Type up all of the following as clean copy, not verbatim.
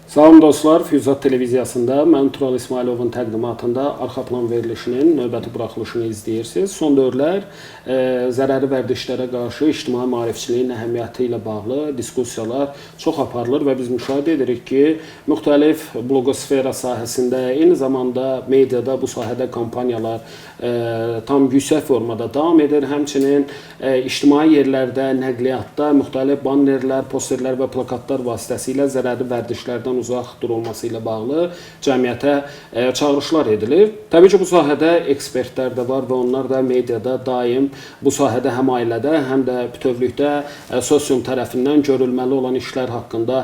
Salam dostlar, Füyuzat televiziyasında mən Tural İsmayılovun təqdimatında arxa plan verilişinin növbəti buraxılışını izləyirsiniz. Son dövrlər zərərli vərdişlərə qarşı ictimai maarifçiliyin əhəmiyyəti ilə bağlı diskussiyalar çox aparılır və biz müşahidə edirik ki, müxtəlif bloqosfera sahəsində, eyni zamanda mediada bu sahədə kampaniyalar tam yüksək formada davam edir. Həmçinin ictimai yerlərdə, nəqliyyatda müxtəlif bannerlər, posterlər və plakatlar vasitəsilə zərərli vərdişlərdən uzaq durulması ilə bağlı cəmiyyətə çağırışlar edilir. Təbii ki, bu sahədə ekspertlər də var və onlar da mediada daim bu sahədə həm ailədə, həm də bütövlükdə sosium tərəfindən görülməli olan işlər haqqında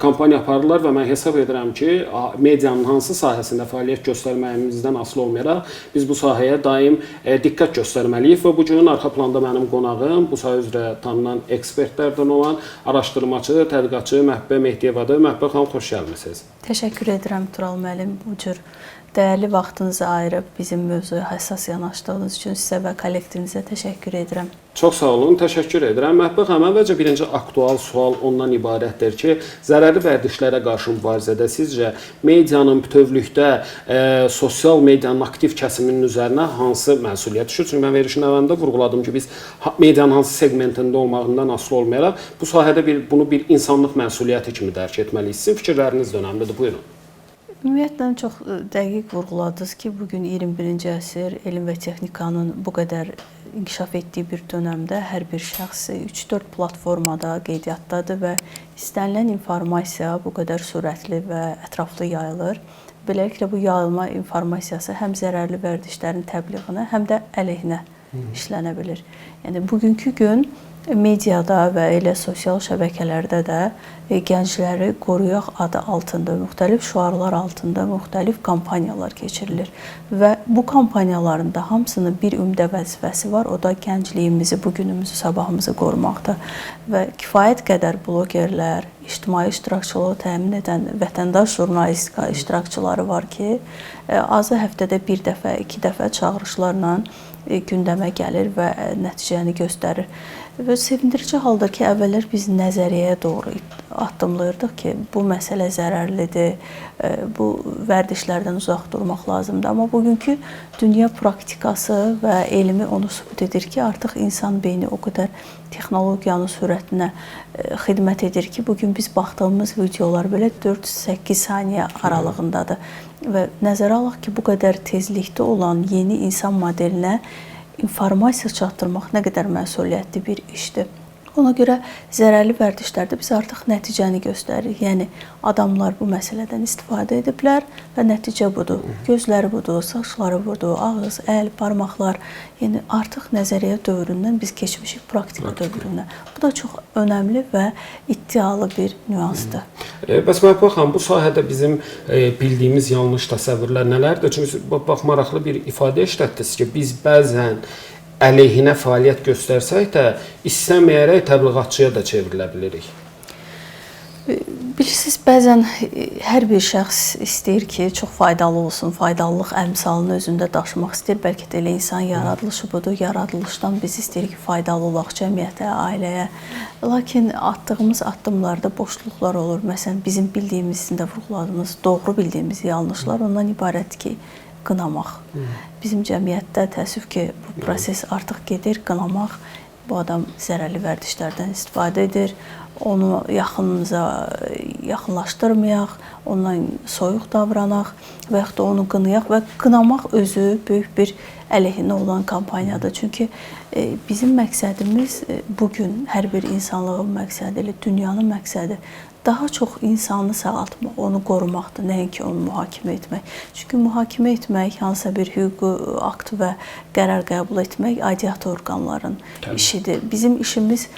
kampaniya aparırlar və mən hesab edirəm ki, medianın hansı sahəsində fəaliyyət göstərməyimizdən asılı olmayaraq biz bu sahəyə daim diqqət göstərməliyik və bu gün arxa planda mənim qonağım bu sahə üzrə tanınan ekspertlərdən olan araşdırmaçı, tədqiqatçı Məhbubə Mehdiyevadır. Məhbubə xanım, xoş gəlmisiniz. Təşəkkür edirəm Tural müəllim, bu cür dəyərli vaxtınızı ayırıb bizim mövzuya həssas yanaşdığınız üçün sizə və kollektivinizə təşəkkür edirəm. Çox sağ olun, təşəkkür edirəm. Məhbubə xanım, əvvəlcə birinci aktual sual ondan ibarətdir ki, zərərli vərdişlərə qarşı mübarizədə sizcə medianın bütövlükdə sosial medianın aktiv kəsiminin üzərinə hansı məsuliyyət düşür? Çünki mən verilişin əvvəlində vurğuladım ki, biz medianın hansı segmentində olmağından asılı olmayaraq bu sahədə bunu bir insanlıq məsuliyyəti kimi dərk etməliyik. Sizin fikirləriniz də önəmlidir. Buyurun. Ümumiyyətlə, çox dəqiq vurğuladınız ki, bugün 21-ci əsr elm və texnikanın bu qədər inkişaf etdiyi bir dönəmdə hər bir şəxs 3-4 platformada qeydiyyatdadır və istənilən informasiya bu qədər sürətli və ətraflı yayılır. Beləliklə, bu yayılma informasiyası həm zərərli vərdişlərin təbliğinə, həm də əleyhinə işlənə bilir. Yəni, bugünkü gün mediada və elə sosial şəbəkələrdə də gəncləri qoruyaq adı altında, müxtəlif şüarlar altında müxtəlif kampaniyalar keçirilir. Və bu kampaniyaların da hamısının bir ümdə vəzifəsi var, o da gəncliyimizi, bugünümüzü, sabahımızı qorumaqda. Və kifayət qədər blogerlər, ictimai iştirakçılığı təmin edən vətəndaş jurnalistika iştirakçıları var ki, azı həftədə bir dəfə, 2 dəfə çağırışlarla gündəmə gəlir və nəticəni göstərir. Və sevindirici haldır ki, əvvəllər biz nəzəriyyəyə doğru addımlayırdıq ki, bu məsələ zərərlidir, bu vərdişlərdən uzaq durmaq lazımdır. Amma bugünkü dünya praktikası və elmi onu sübut edir ki, artıq insan beyni o qədər texnologiyanın sürətinə xidmət edir ki, bugün biz baxdığımız videolar belə 4-8 saniyə aralığındadır. Və nəzərə alaq ki, bu qədər tezlikdə olan yeni insan modelinə informasiya çatdırmaq nə qədər məsuliyyətli bir işdir. Ona görə zərərli vərdişlərdə biz artıq nəticəni göstəririk. Yəni, adamlar bu məsələdən istifadə ediblər və nəticə budur. Gözləri budur, saçları budur, ağız, əl, barmaqlar. Yəni, artıq nəzəriyyə dövründən biz keçmişik praktika dövrünə. Bu da çox önəmli və iddialı bir nüansdır. Bəs Məhbubə xanım, bu sahədə bizim bildiyimiz yanlış təsəvvürlər nələrdir? Çünki bax, maraqlı bir ifadə işlətdiniz ki, biz bəzən əleyhinə fəaliyyət göstərsək də istəməyərək təbliğatçıya da çevrilə bilirik. Bilirsiniz, bəzən hər bir şəxs istəyir ki, çox faydalı olsun, faydalılıq əmsalını özündə daşımaq istəyir. Bəlkə də elə insan yaradılışı budur. Yaradılışdan biz istəyirik ki, faydalı olaq cəmiyyətə, ailəyə. Lakin atdığımız addımlarda boşluqlar olur. Məsələn, bizim bildiyimiz, sizin də vurğuladığınız, doğru bildiyimiz yanlışlar ondan ibarətdir ki, qınamaq. Bizim cəmiyyətdə təəssüf ki, bu proses artıq gedir, qınamaq. Bu adam zərərli vərdişlərdən istifadə edir, onu yaxınımıza yaxınlaşdırmayaq, ondan soyuq davranaq və yaxud da onu qınayaq və qınamaq özü böyük bir əleyhinə olan kampaniyadır. Çünki bizim məqsədimiz bugün hər bir insanlığın məqsədi, elə dünyanın məqsədi daha çox insanı sağaltmaq, onu qorumaqdır, nəinki onu mühakimə etmək. Çünki mühakimə etmək, hansısa bir hüquqi akt və qərar qəbul etmək aidiyyatı orqanların işidir. Bizim işimiz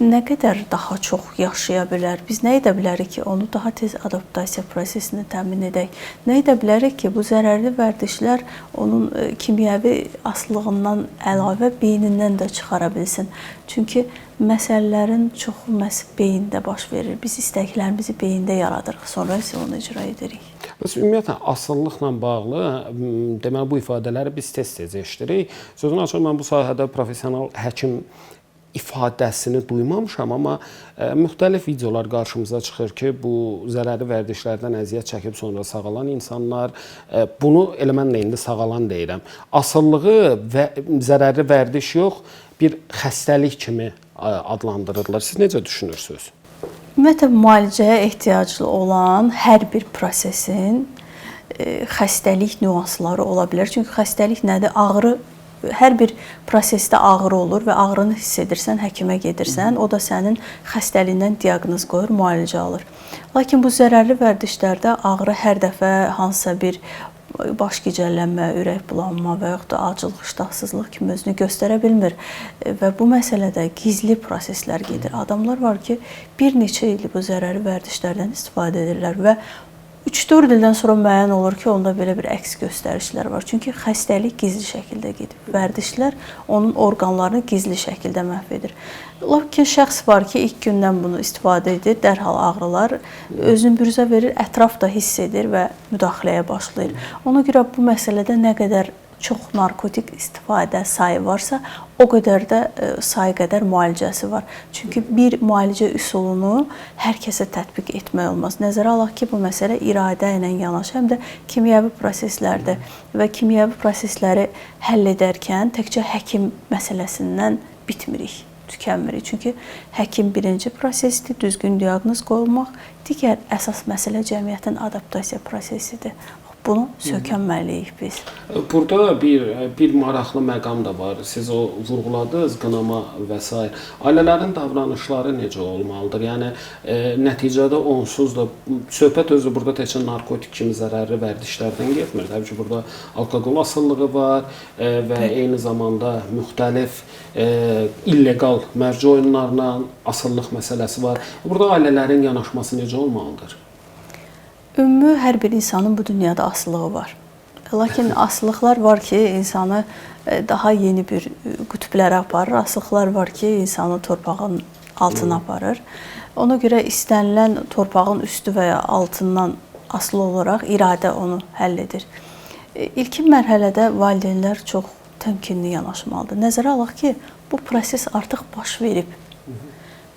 nə qədər daha çox yaşaya bilər, biz nə edə bilərik ki, onu daha tez adaptasiya prosesini təmin edək. Nə edə bilərik ki, bu zərərli vərdişlər onun kimyəvi asılılığından əlavə beynindən də çıxara bilsin. Çünki məsələlərin çoxu məhz beyində baş verir. Biz istəklərimizi beyində yaradırıq, sonra isə onu icra edirik. Bəs ümumiyyətlə, asılılıqla bağlı, deməli, bu ifadələri biz tez-tez eşidirik. Sözünü açıq, mən bu sahədə professional həkim ifadəsini duymamışam, amma müxtəlif videolar qarşımıza çıxır ki, bu zərərli vərdişlərdən əziyyət çəkib sonra sağalan insanlar, bunu elə mən də indi sağalan deyirəm. Asıllığı və zərərli vərdiş yox, bir xəstəlik kimi adlandırırlar. Siz necə düşünürsünüz? Ümumiyyətlə, müalicəyə ehtiyaclı olan hər bir prosesin xəstəlik nüansları ola bilər. Çünki xəstəlik nədir? Ağrı, hər bir prosesdə ağrı olur və ağrını hiss edirsən, həkimə gedirsən, o da sənin xəstəliyindən diaqnoz qoyur, müalicə alır. Lakin bu zərərli vərdişlərdə ağrı hər dəfə hansısa bir baş gicəllənmə, ürək bulanma və yaxud da acılıq, iştahsızlıq kimi özünü göstərə bilmir və bu məsələdə gizli proseslər gedir. Adamlar var ki, bir neçə il bu zərərli vərdişlərdən istifadə edirlər və 3-4 ildən sonra müəyyən olur ki, onda belə bir əks göstərişlər var. Çünki xəstəlik gizli şəkildə gedib. Vərdişlər onun orqanlarını gizli şəkildə məhv edir. Lakin şəxs var ki, ilk gündən bunu istifadə edir, dərhal ağrılar özünü büruzə verir, ətraf da hiss edir və müdaxiləyə başlayır. Ona görə bu məsələdə nə qədər çox narkotik istifadə sayı varsa, o qədər də sayı qədər müalicəsi var. Çünki bir müalicə üsulunu hər kəsə tətbiq etmək olmaz. Nəzərə alaq ki, bu məsələ iradə ilə yanaşı, həm də kimyəvi proseslərdə və kimyəvi prosesləri həll edərkən təkcə həkim məsələsindən bitmirik, tükənmirik. Çünki həkim birinci prosesdir, düzgün diaqnoz qoyulmaq, digər əsas məsələ cəmiyyətin adaptasiya prosesidir. Bunu sökənməliyik biz. Burada bir maraqlı məqam da var. Siz o vurğuladınız, qınama və s. Ailələrin davranışları necə olmalıdır? Yəni nəticədə onsuz da söhbət özü burada təkcə narkotik kimi zərərli vərdişlərdən getmir. Təbii ki, burada alkoqol asılılığı var və eyni zamanda müxtəlif illegal mərci oyunlarla asıllıq məsələsi var. Burada ailələrin yanaşması necə olmalıdır? Ümumi hər bir insanın bu dünyada asılılığı var. Lakin asılılıqlar var ki, insanı daha yeni bir qütblərə aparır. Asılılıqlar var ki, insanı torpağın altına aparır. Ona görə istənilən torpağın üstü və ya altından asılı olaraq iradə onu həll edir. İlkin mərhələdə valideynlər çox təmkinli yanaşmalıdır. Nəzərə alaq ki, bu proses artıq baş verib.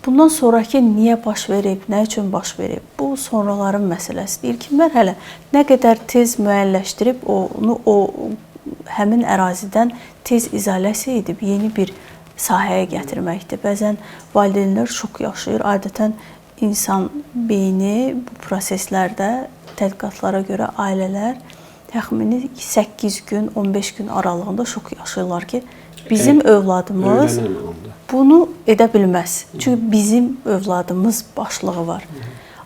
Bundan sonraki niyə baş verib, nə üçün baş verib? Bu sonraların məsələsidir. İlkin mərhələ nə qədər tez müəyyənləşdirib onu həmin ərazidən tez izolyasiya edib yeni bir sahəyə gətirməkdir. Bəzən valideynlər şok yaşayır. Adətən insan beyni bu proseslərdə tədqiqatlara görə ailələr təxmini 8 gün, 15 gün aralığında şok yaşayırlar ki, bizim övladımız bunu edə bilməz. Çünki bizim övladımız başlığı var.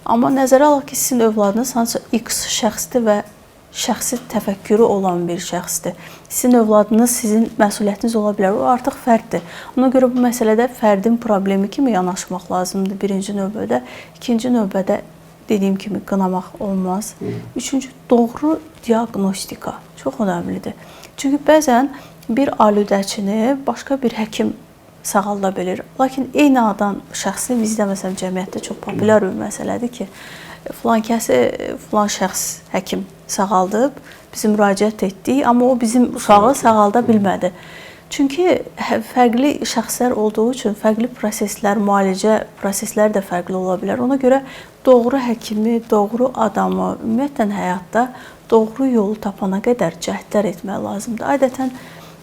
Amma nəzərə alaq ki, sizin övladınız hansısa X şəxsdir və şəxsi təfəkkürü olan bir şəxsdir. Sizin övladınız sizin məsuliyyətiniz ola bilər. O artıq fərddir. Ona görə bu məsələdə fərdin problemi kimi yanaşmaq lazımdır birinci növbədə. İkinci növbədə dediyim kimi qınamaq olmaz. Üçüncü, doğru diaqnostika çox önəmlidir. Çünki bəzən bir alüdəçini başqa bir həkim sağalda bilir. Lakin eyni adam şəxsi bizdə məsələn cəmiyyətdə çox populyar bir məsələdir ki, filan şəxs həkim sağaldıb, biz müraciət etdik, amma o bizim uşağı sağalda bilmədi. Çünki fərqli şəxslər olduğu üçün fərqli proseslər, müalicə prosesləri də fərqli ola bilər. Ona görə doğru həkimi, doğru adamı, ümumiyyətlə həyatda doğru yolu tapana qədər cəhdlər etmək lazımdır. Adətən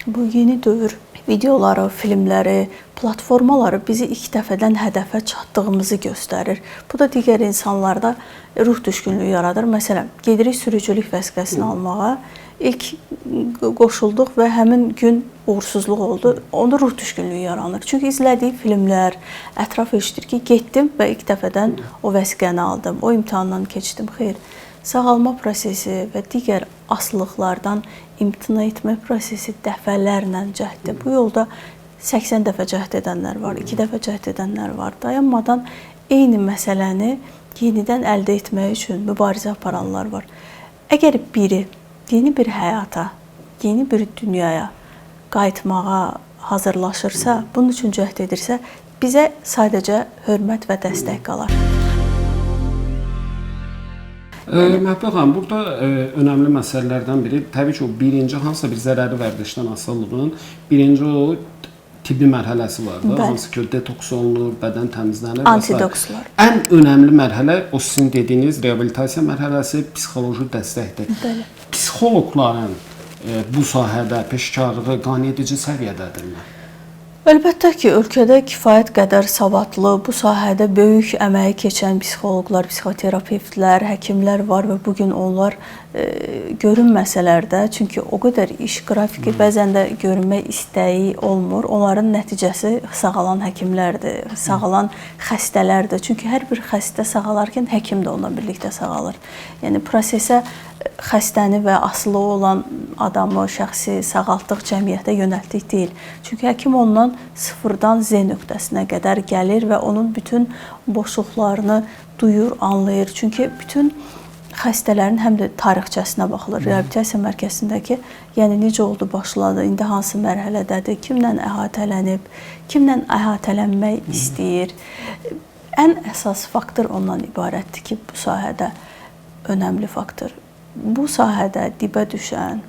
bu yeni dövr videoları, filmləri, platformaları bizi ilk dəfədən hədəfə çatdığımızı göstərir. Bu da digər insanlarda ruh düşkünlüyü yaradır. Məsələn, gedirik sürücülük vəsiqəsini almağa, ilk qoşulduq və həmin gün uğursuzluq oldu. Onda ruh düşkünlüyü yaranır. Çünki izlədiyi filmlər, ətraf eşidir ki, getdim və ilk dəfədən o vəsiqəni aldım, o imtahandan keçdim. Xeyr, sağalma prosesi və digər asılılıqlardan imtina etmə prosesi dəfələrlə cəhddir. Bu yolda 80 dəfə cəhd edənlər var, 2 dəfə cəhd edənlər var. Dayanmadan eyni məsələni yenidən əldə etmək üçün mübarizə aparanlar var. Əgər biri yeni bir həyata, yeni bir dünyaya qayıtmağa hazırlaşırsa, bunun üçün cəhd edirsə, bizə sadəcə hörmət və dəstək qalar. Məhbub xanım, burada önəmli məsələlərdən biri, təbii ki, o birinci hansısa bir zərərli vərdişdən asılılığın, birinci o tibbi mərhələsi var da, hansı ki detoks olunur, bədən təmizlənir. Antidokslar. Ən önəmli mərhələ o sizin dediyiniz reabilitasiya mərhələsi, psixoloji dəstəkdir. Bəli. Psixoloqların bu sahədə peşəkarlığı qaniyedici səviyyədədirmi? Əlbəttə ki, ölkədə kifayət qədər savadlı, bu sahədə böyük əməyi keçən psixoloqlar, psixoterapevtlər, həkimlər var və bu gün onlar görünməsələr də, çünki o qədər iş qrafiki bəzən də görünmək istəyi olmur. Onların nəticəsi sağalan həkimlərdir, sağalan xəstələrdir. Çünki hər bir xəstə sağalarkən həkim də onunla birlikdə sağalır. Yəni prosesə xəstəni və asılı olan adamı, şəxsi sağaltdıq cəmiyyətə yönəltdik deyil. Çünki həkim ondan sıfırdan Z nöqtəsinə qədər gəlir və onun bütün boşluqlarını duyur, anlayır. Çünki bütün xəstələrin həm də tarixçəsinə baxılır. Reabilitasiya mərkəzindəki, yəni necə oldu, başladı, indi hansı mərhələdədir, kimlə əhatələnib, kimlə əhatələnmək istəyir. Ən əsas faktor ondan ibarətdir ki, bu sahədə önəmli faktor. Bu sahədə dibə düşən,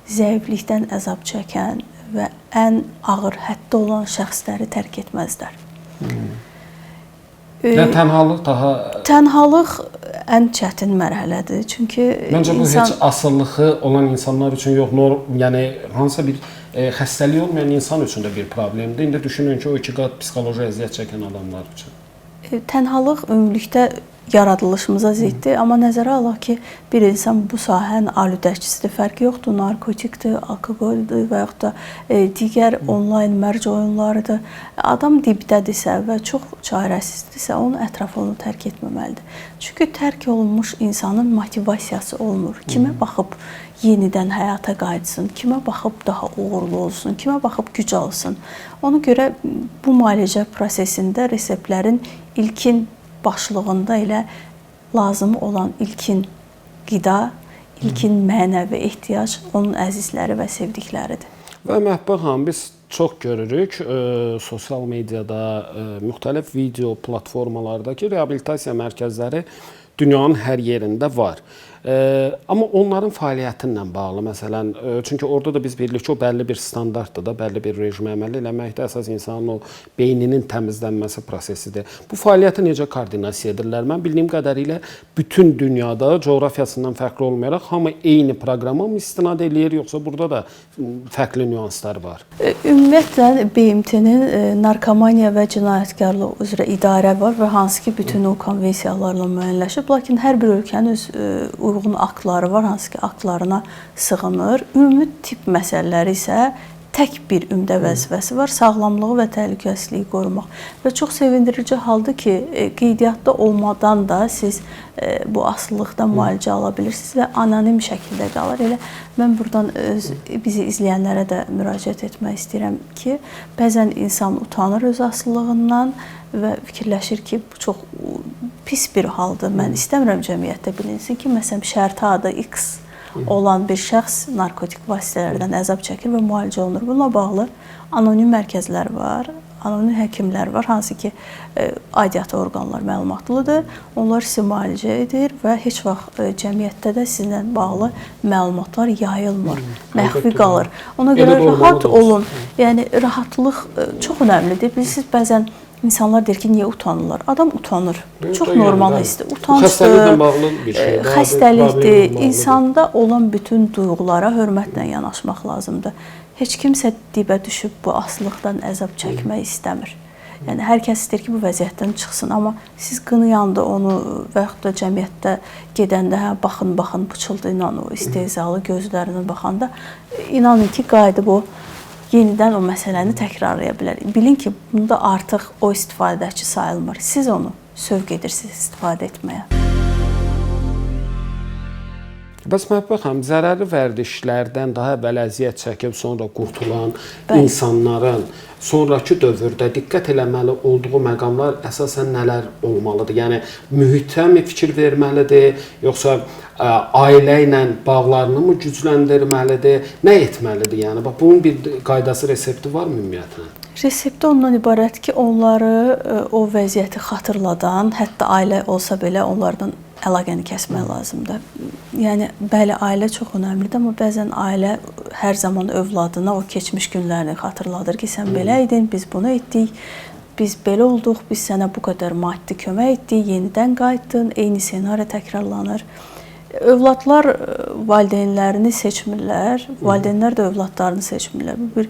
zəiflikdən əzab çəkən və ən ağır həddə olan şəxsləri tərk etməzlər. Tənhalıq daha... Tənhalıq ən çətin mərhələdir. Çünki məncə bu heç asılılığı olan insanlar üçün yox, yəni hansısa bir xəstəliyi olmayan insan üçün də bir problemdir. İndi düşünün ki, o iki qat psixoloji əziyyət çəkən adamlar üçün. Tənhalıq ümumilikdə yaradılışımıza ziddir, amma nəzərə alaq ki, bir insan bu sahənin aludəçisidir, fərqi yoxdur, narkotikdir, alkoqoldur və yaxud da digər onlayn mərc oyunlarıdır. Adam dibdədirsə və çox çarəsizdirsə, onun ətrafı onu tərk etməməlidir. Çünki tərk olunmuş insanın motivasiyası olmur. Kimə baxıb yenidən həyata qayıtsın, kimə baxıb daha uğurlu olsun, kimə baxıb güc alsın. Ona görə bu müalicə prosesində reseptlərin ilkin başlığında elə lazım olan ilkin qida, ilkin mənəvi ehtiyac onun əzizləri və sevdikləridir. Və Məhbə xanım, biz çox görürük sosial mediada, müxtəlif video platformalardakı reabilitasiya mərkəzləri dünyanın hər yerində var. Amma onların fəaliyyəti ilə bağlı, məsələn, çünki orada da biz bilirik ki, o bəlli bir standartdır da, bəlli bir rejimə əməl eləməkdə əsas insanın o beyninin təmizlənməsi prosesidir. Bu fəaliyyəti necə koordinasiya edirlər? Mən bildiyim qədərilə bütün dünyada coğrafiyasından fərqli olmayaraq hamı eyni proqrama mı istinad eləyir, yoxsa burada da fərqli nüanslar var? Ümumiyyətlə, BMT-nin narkomaniya və cinayətkarlıq üzrə idarə var və hansı ki, bütün o konvensiyalarla müəyyənləşib, lakin hər bir ölkənin öz uyğun aktları var, hansı ki, aktlarına sığınır. Ümumi tibb məsələləri isə tək bir ümdə vəzifəsi var, sağlamlığı və təhlükəsizliyi qorumaq. Və çox sevindirici haldır ki, qeydiyyatda olmadan da siz bu asılılıqdan müalicə ala bilirsiniz və anonim şəkildə qalır. Elə mən buradan bizi izləyənlərə də müraciət etmək istəyirəm ki, bəzən insan utanır öz asılılığından və fikirləşir ki, bu çox pis bir haldır. Mən istəmirəm cəmiyyətdə bilinsin ki, məsələn, şərti adı X olan bir şəxs narkotik vasitələrdən əzab çəkir və müalicə olunur. Bununla bağlı anonim mərkəzlər var, anonim həkimlər var, hansı ki, aidiyyatı orqanlar məlumatlıdır. Onlar sizi müalicə edir və heç vaxt cəmiyyətdə də sizinlə bağlı məlumatlar yayılmır, məxfi qalır. Ona görə rahat olun. Yəni, rahatlıq çox önəmlidir. Bilirsiniz, bəzən İnsanlar deyir ki, niyə utanırlar? Adam utanır. Çox normal hissdir. Utancdır, xəstəlikdir. İnsanda olan bütün duyğulara hörmətlə yanaşmaq lazımdır. Heç kimsə dibə düşüb bu asılıqdan əzab çəkmək istəmir. Yəni, hər kəs istəyir ki, bu vəziyyətdən çıxsın. Amma siz qınıyanda onu və yaxud da cəmiyyətdə gedəndə, baxın, pıçıldı ilə o istehzalı gözlərinə baxanda, inanın ki, qayıdıb o yenidən o məsələni təkrarlaya bilər. Bilin ki, bunda artıq o istifadəçi sayılmır. Siz onu sövq edirsiniz istifadə etməyə. Bəs Məhbə xanım, zərərli vərdişlərdən daha əvvəl əziyyət çəkib sonra qurtulan insanların sonrakı dövrdə diqqət eləməli olduğu məqamlar əsasən nələr olmalıdır? Yəni, mühitə mi fikir verməlidir, yoxsa ailə ilə bağlarını mı gücləndirməlidir, nə etməlidir? Yəni, bunun bir qaydası, resepti var mı ümumiyyətlə? Resepti ondan ibarət ki, onları o vəziyyəti xatırladan, hətta ailə olsa belə onlardan əlaqəni kəsmək lazımdır. Yəni, bəli, ailə çox önəmlidir, amma bəzən ailə hər zaman övladına o keçmiş günlərini xatırladır ki, sən belə idin, biz bunu etdik, biz belə olduq, biz sənə bu qədər maddi kömək etdik, yenidən qayıtdın, eyni senari təkrarlanır. Övladlar valideynlərini seçmirlər, valideynlər də övladlarını seçmirlər. Bu bir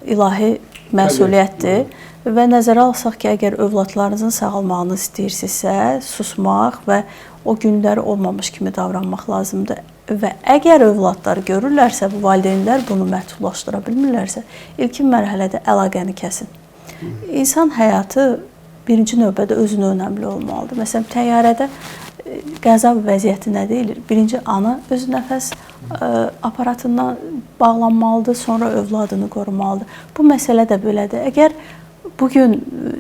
ilahi məsuliyyətdir və nəzərə alsaq ki, əgər övladlarınızın sağalmağını istəyirsinizsə, susmaq və o günləri olmamış kimi davranmaq lazımdır. Və əgər övladlar görürlərsə, bu valideynlər bunu məhdudlaşdıra bilmirlərsə, ilkin mərhələdə əlaqəni kəsin. İnsan həyatı birinci növbədə özünə önəmli olmalıdır. Məsələn, təyyarədə qəza vəziyyəti nə deyilir? Birinci ana öz nəfəs aparatından bağlanmalıdır, sonra övladını qorumalıdır. Bu məsələ də belədir. Əgər bugün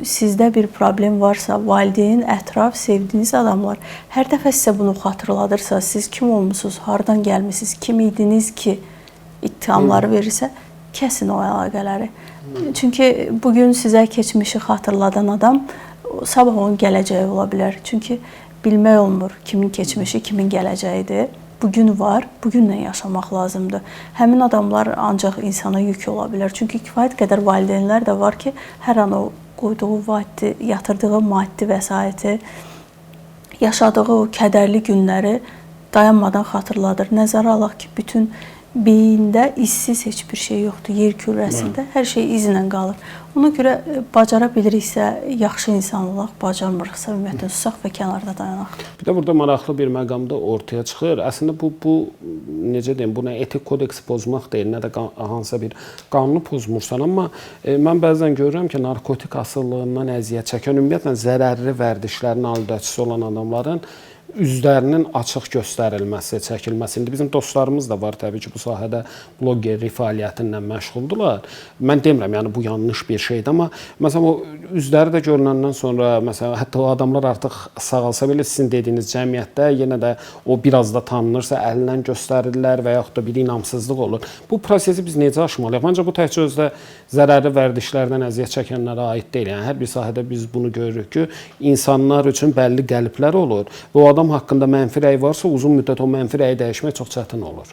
sizdə bir problem varsa, valideyn, ətraf, sevdiyiniz adamlar hər dəfə sizə bunu xatırladırsa, siz kim olmusunuz, hardan gəlmisiniz, kim idiniz ki, ittihamları verirsə, kəsin o əlaqələri. Çünki bugün sizə keçmişi xatırladan adam sabah onun gələcəyi ola bilər. Çünki bilmək olmur kimin keçmişi, kimin gələcəyidir. Bugün var, bugünlə yaşamaq lazımdır. Həmin adamlar ancaq insana yük ola bilər. Çünki kifayət qədər valideynlər də var ki, hər an o qoyduğu vaddi, yatırdığı maddi vəsaiti, yaşadığı o kədərli günləri dayanmadan xatırladır. Nəzərə alaq ki, bütün beyində izsiz heç bir şey yoxdur. Yer kürəsində hər şey izlə qalır. Ona görə bacara biliriksə, yaxşı insan olaq, bacarmırıqsa, ümumiyyətlə susaq və kənarda dayanaq. Bir də burada maraqlı bir məqamda ortaya çıxır. Əslində bu necə deyim, bu nə etik kodeksi pozmaq deyil, nə də hansısa bir qanunu pozmursan, amma mən bəzən görürəm ki, narkotik asıllığından əziyyət çəkən, ümumiyyətlə zərərli vərdişlərin aludəçisi olan adamların üzlərinin açıq göstərilməsi, çəkilməsi. İndi bizim dostlarımız da var təbii ki, bu sahədə blogerlik fəaliyyətindən məşğuldurlar. Mən demirəm, yəni bu yanlış bir şeydir, amma məsələn o üzləri də görünəndən sonra, məsələn, hətta o adamlar artıq sağalsa belə sizin dediyiniz cəmiyyətdə yenə də o biraz da tanınırsa əlindən göstərirlər və yaxud da bir inamsızlıq olur. Bu prosesi biz necə aşmalıyıq? Məncə bu təkcə özdə zərərli vərdişlərdən əziyyət çəkənlərə aid deyil. Yəni hər bir sahədə biz bunu görürük ki, insanlar üçün bəlli qəliblər olur və o adam haqqında mənfi rəy varsa, uzun müddət o mənfi rəyi dəyişmək çox çətin olur.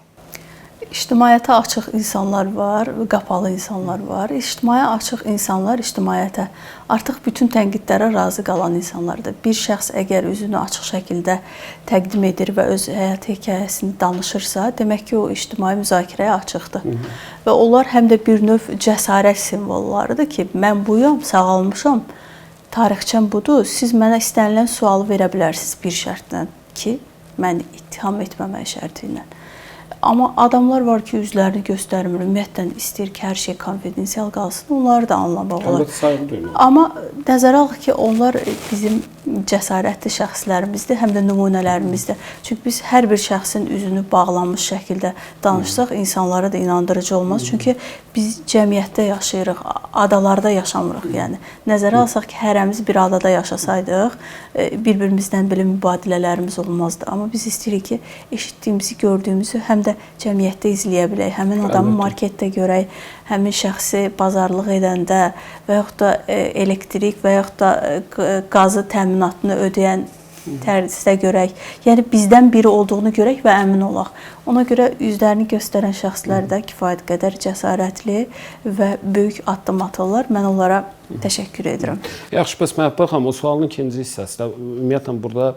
İctimaiyyətə açıq insanlar var, qapalı insanlar var. İctimaiyyətə açıq insanlar ictimaiyyətə artıq bütün tənqidlərə razı qalan insanlardır. Bir şəxs əgər özünü açıq şəkildə təqdim edir və öz həyat hekayəsini danışırsa, demək ki, o ictimai müzakirəyə açıqdır. Və onlar həm də bir növ cəsarət simvollarıdır ki, mən buyam, sağalmışam, tarixçəm budur, siz mənə istənilən sualı verə bilərsiniz bir şərtlə ki, məni ittiham etməmək şərti ilə. Amma adamlar var ki, üzlərini göstərmir, ümumiyyətlə istəyir ki, hər şey konfidensial qalsın, onları da anlamaq olar. Amma nəzərə alıq ki, onlar bizim cəsarətli şəxslərimizdir, həm də nümunələrimizdir. Çünki biz hər bir şəxsin üzünü bağlanmış şəkildə danışsaq, insanlara da inandırıcı olmaz. Çünki biz cəmiyyətdə yaşayırıq, adalarda yaşamırıq. Yəni nəzərə alsaq ki, hərəmiz bir adada yaşasaydıq, bir-birimizdən belə mübadilələrimiz olmazdı. Amma biz istəyirik ki, eşitdiyimizi, gördüyümüzü həm də cəmiyyətdə izləyə bilək, həmin adamı marketdə görək, həmin şəxsi bazarlıq edəndə və yaxud da elektrik və yaxud da qazı təminatını ödəyən tərzidə görək. Yəni bizdən biri olduğunu görək və əmin olaq. Ona görə üzlərini göstərən şəxslər də kifayət qədər cəsarətli və böyük addım atırlar. Mən onlara təşəkkür edirəm. Yaxşı, bəs Məhəbbət xanım, o sualın ikinci hissəsində ümumiyyətlə burada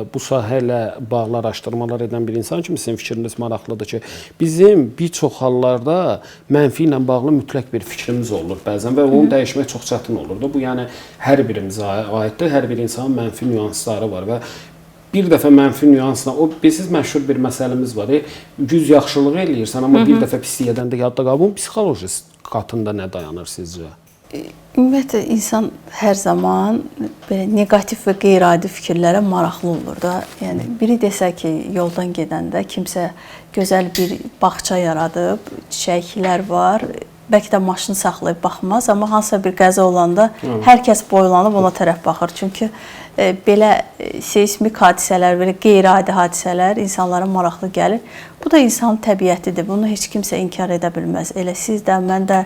bu sahə ilə bağlı araşdırmalar edən bir insan kimi sizin fikriniz maraqlıdır ki, bizim bir çox hallarda mənfi ilə bağlı mütləq bir fikrimiz olur bəzən və onu dəyişmək çox çətin olur da. Bu yəni hər birimizə aiddir, hər bir insanın mənfi nüansları var və bir dəfə mənfi nüansla, o bilirsiniz məşhur bir məsələmiz var. 100 yaxşılıq eləyirsən, amma bir dəfə pislik edəndə yadda qalır. Bunun psixolojisi qatında nə dayanır sizcə? Ümumiyyətlə, insan hər zaman belə negativ və qeyri-adi fikirlərə maraqlı olur da. Yəni, biri desə ki, yoldan gedəndə kimsə gözəl bir bağça yaradıb, çiçəklər var, bəlkə də maşını saxlayıb baxmaz, amma hansısa bir qəza olanda hər kəs boylanıb ona tərəf baxır. Çünki belə seismik hadisələr, belə qeyri-adi hadisələr insanlara maraqlı gəlir. Bu da insanın təbiətidir. Bunu heç kimsə inkar edə bilməz. Elə siz də, mən də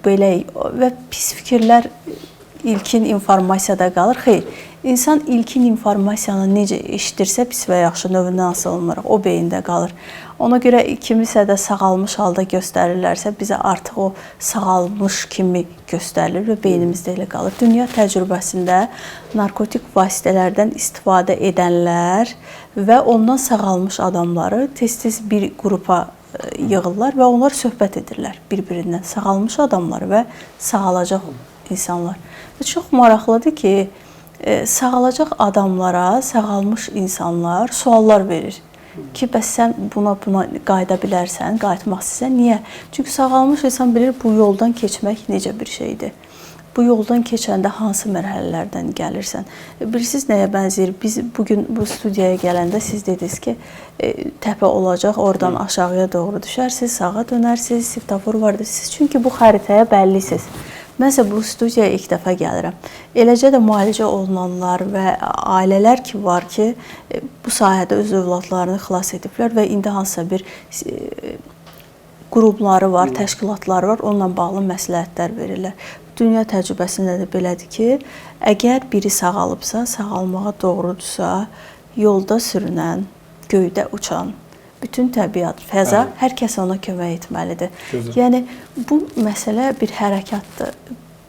belə və pis fikirlər ilkin informasiyada qalır. Xeyr, insan ilkin informasiyanı necə eşidirsə, pis və yaxşı növündən asılı olmayaraq o beyində qalır. Ona görə kimisə də sağalmış halda göstərirlərsə, bizə artıq o sağalmış kimi göstərilir və beynimizdə elə qalır. Dünya təcrübəsində narkotik vasitələrdən istifadə edənlər və ondan sağalmış adamları tez-tez bir qrupa yığırlar və onlar söhbət edirlər bir-birindən. Sağalmış adamlar və sağalacaq insanlar. Və çox maraqlıdır ki, sağalacaq adamlara sağalmış insanlar suallar verir. Ki, bəs sən buna qayıda bilərsən, qayıtmaq istəyirsən. Niyə? Çünki sağalmış insan bilir bu yoldan keçmək necə bir şeydir. Bu yoldan keçəndə hansı mərhələlərdən gəlirsən. Bilirsiniz nəyə bənzəyir? Biz bugün bu studiyaya gələndə siz dediniz ki, təpə olacaq, oradan aşağıya doğru düşərsiniz, sağa dönərsiniz, svetofor vardır. Siz çünki bu xəritəyə bəllisiniz. Mənsə bu studiyaya ilk dəfə gəlirəm. Eləcə də müalicə olunanlar və ailələr ki var ki, bu sahədə öz övladlarını xilas ediblər və indi hansısa bir qrupları var, təşkilatları var, onunla bağlı məsləhətlər verirlər. Dünya təcrübəsində də belədir ki, əgər biri sağalıbsa, sağalmağa doğrudursa, yolda sürünən, göydə uçan, bütün təbiat, fəza, hər kəs ona kömək etməlidir. Gözəl. Yəni, bu məsələ bir hərəkatdır.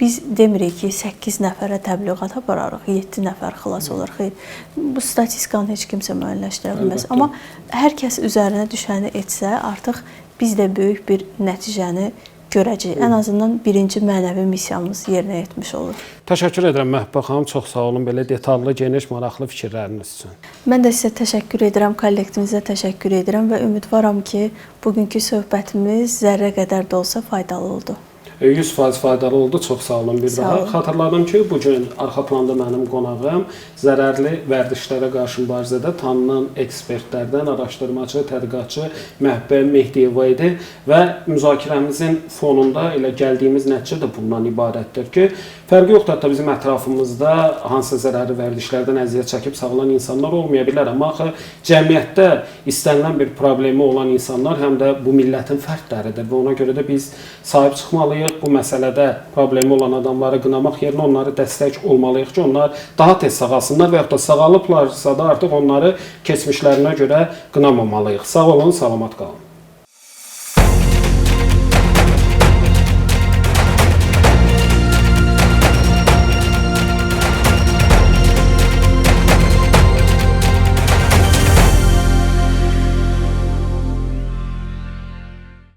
Biz demirik ki, 8 nəfərə təbliğat apararıq, 7 nəfər xilas olur. Xeyr, bu statistikanı heç kimsə müəyyənləşdirə bilməz. Amma hər kəs üzərinə düşəni etsə, artıq biz də böyük bir nəticəni görəcəyik. Ən azından birinci mənəvi missiyamız yerinə yetmiş olur. Təşəkkür edirəm Məhbə xanım, çox sağ olun belə detallı, geniş, maraqlı fikirləriniz üçün. Mən də sizə təşəkkür edirəm, kollektivimizə təşəkkür edirəm və ümidvaram ki, bugünkü söhbətimiz zərrə qədər də olsa faydalı oldu. 100% faydalı oldu. Çox sağ olun bir daha. Xatırladım ki, bugün arxa planda mənim qonağım zərərli vərdişlərə qarşı mübarizədə tanınan ekspertlərdən araşdırmacı, tədqiqatçı Məhbə Mehdiyeva idi və müzakirəmizin fonunda elə gəldiyimiz nəticə də bundan ibarətdir ki, fərqi yoxdur, hətta bizim ətrafımızda hansısa zərərli vərdişlərdən əziyyət çəkib sağlanan insanlar olmaya bilər, amma axı cəmiyyətdə istənilən bir problemi olan insanlar həm də bu millətin fərdləridir və ona görə də biz sahib çıxmalıyıq. Bu məsələdə problemi olan adamları qınamaq yerinə onları dəstək olmalıyıq ki, onlar daha tez sağalsınlar və yaxud da sağalıblarsa da artıq onları keçmişlərinə görə qınamamalıyıq. Sağ olun, salamat qalın.